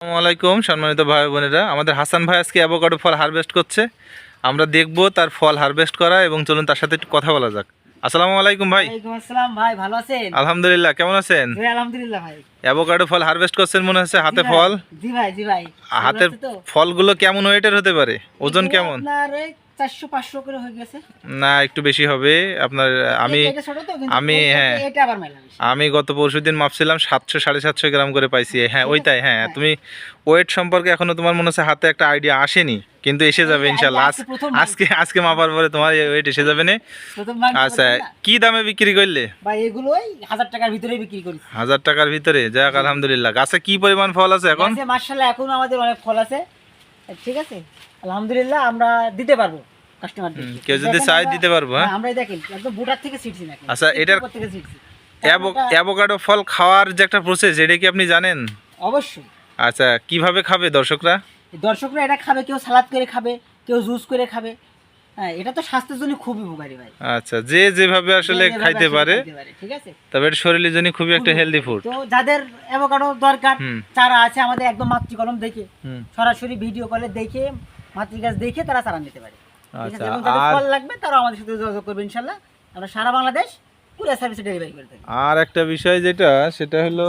আসসালামু আলাইকুম সম্মানিত ভাই বোনেরা, আমাদের হাসান ভাই আজকে অ্যাভোকাডো ফল হারভেস্ট করছে। আমরা দেখব তার ফল হারভেস্ট করা এবং চলুন তার সাথে একটু কথা বলা যাক। আসসালামু আলাইকুম ভাই। ওয়ালাইকুম আসসালাম ভাই, ভালো আছেন? আলহামদুলিল্লাহ, কেমন আছেন? জি আলহামদুলিল্লাহ ভাই। অ্যাভোকাডো ফল হারভেস্ট করছেন মনে হচ্ছে, হাতে ফল। জি ভাই জি ভাই। হাতের ফলগুলো কেমন ওয়েটের হতে পারে, ওজন কেমন? আপনার 400-500 করে হয়ে গেছে না, একটু বেশি হবে আপনার। আমি গত পরশুদিন মাপছিলাম 700-750 গ্রাম করে পাইছি। হ্যাঁ ওইটাই। হ্যাঁ, তুমি ওয়েট সম্পর্কে এখনো তোমার মনে হচ্ছে হাতে একটা আইডিয়া আসেনি, কিন্তু এসে যাবে ইনশাল্লাহ। আজকে মাপার পরে তোমার ওয়েট এসে যাবে না। আচ্ছা, কি দামে বিক্রি করলে ভাই? এগুলো 1000 টাকার ভিতরে বিক্রি করি। 1000 টাকার ভিতরে? যাক আলহামদুলিল্লাহ। গাছে কি পরিমাণ ফল আছে এখন? মাশাআল্লাহ এখন আমাদের অনেক ফল আছে, ঠিক আছে আলহামদুলিল্লাহ। আমরা দিতে পারবো কাস্টমারদের, কেউ যদি চাই দিতে পারবো। হ্যাঁ, আমরা দেখেন একদম বুটার থেকে সিটছি না। আচ্ছা, এটার অ্যাভোকাডো ফল খাওয়ার যে একটা প্রসেস, এটা কি আপনি জানেন? অবশ্যই। আচ্ছা, কিভাবে খাবে দর্শকরা? এটা খাবে, কেউ সালাদ করে খাবে, কেউ জুস করে খাবে। হ্যাঁ, এটা তো স্বাস্থ্যের জন্য খুবই উপকারী ভাই। আচ্ছা, যে যেভাবে আসলে খাইতে পারে, ঠিক আছে। তবে এটা শরীরের জন্য খুবই একটা হেলদি ফুড। তো যাদের অ্যাভোকাডো দরকার, চারা আছে আমাদের একদম মাতৃকলম দেখে, সরাসরি ভিডিও কলে দেখে, মাতৃগাছ দেখে তারা চারা নিতে পারে। আচ্ছা, এবং যাদের ফল লাগবে তারা আমাদের সাথে যোগাযোগ করবে ইনশাআল্লাহ। আমরা সারা বাংলাদেশ কুরিয়ার সার্ভিসে ডেলিভারি করে থাকি। আর একটা বিষয় যেটা, সেটা হলো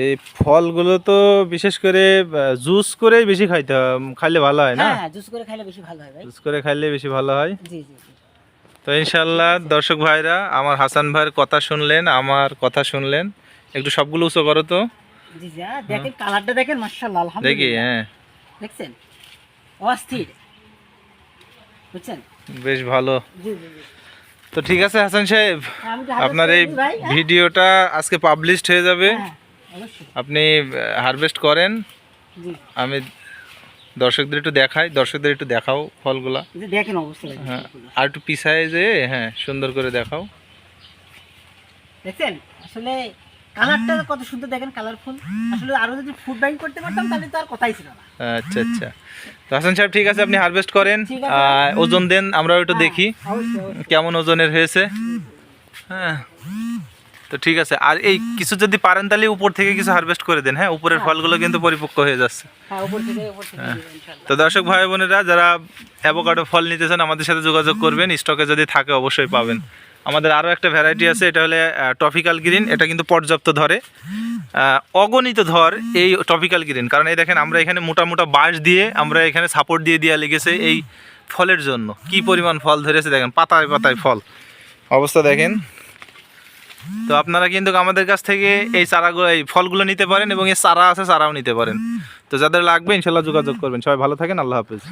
এই ফলগুলো তো বিশেষ করে জুস করেই বেশি খাইলে ভালো হয় না? হ্যাঁ, জুস করে খাইলে বেশি ভালো হয় ভাই। জুস করে খাইলে বেশি ভালো হয়। জি জি। তো ইনশাআল্লাহ দর্শক ভাইরা, আমার হাসান ভাইয়ের কথা শুনলেন, আমার কথা শুনলেন। একটু সবগুলো উঁচু করো তো। জি জি, দেখেন কালারটা দেখেন, মাশাআল্লাহ আলহামদুলিল্লাহ। দেখি, হ্যাঁ দেখছেন অস্থির, বুঝছেন? বেশ ভালো। জি জি জি। তো ঠিক আছে হাসান সাহেব, আপনার এই ভিডিওটা আজকে পাবলিশড হয়ে যাবে। আপনি হারভেস্ট করেন, আমি দর্শকদের একটু দেখাও ফলগুলা। দেখেন অবশ্যই। হ্যাঁ, আর একটু পিছায় যে, হ্যাঁ সুন্দর করে দেখাও। দেখেন আসলে কালারটা কত সুন্দর, দেখেন কালারফুল। আসলে আরো যদি ফুড বাইং করতে পারতাম তাহলে তো আর কথাই ছিল না। আচ্ছা আচ্ছা, তো হাসান সাহেব ঠিক আছে, আপনি হারভেস্ট করেন, ওজন দেন, আমরাও একটু দেখি কেমন ওজনের হয়েছে। হ্যাঁ, তো ঠিক আছে। আর এই কিছু যদি পারেন তাহলে উপর থেকে কিছু হারভেস্ট করে দেন। হ্যাঁ, উপরের ফলগুলো কিন্তু পরিপক্ক হয়ে যাচ্ছে। তো দর্শক ভাই বোনেরা, যারা অ্যাভোকাডো ফল নিতে চান আমাদের সাথে যোগাযোগ করবেন, স্টকে যদি থাকে অবশ্যই পাবেন। আমাদের আরও একটা ভ্যারাইটি আছে, এটা হলে ট্রপিক্যাল গ্রিন। এটা কিন্তু পর্যাপ্ত ধরে, অগণিত ধর এই ট্রপিক্যাল গ্রিন। কারণ এই দেখেন, আমরা এখানে মোটা মোটা বাঁশ দিয়ে আমরা এখানে সাপোর্ট দিয়ে দেওয়া লেগেছে এই ফলের জন্য। কি পরিমাণ ফল ধরেছে দেখেন, পাতায় পাতায় ফল, অবস্থা দেখেন। তো আপনারা কিন্তু আমাদের কাছ থেকে এই ফলগুলো নিতে পারেন, এবং এই চারা আছে, চারাও নিতে পারেন। তো যাদের লাগবে ইনশাল্লাহ যোগাযোগ করবেন। সবাই ভালো থাকেন, আল্লাহ হাফেজ।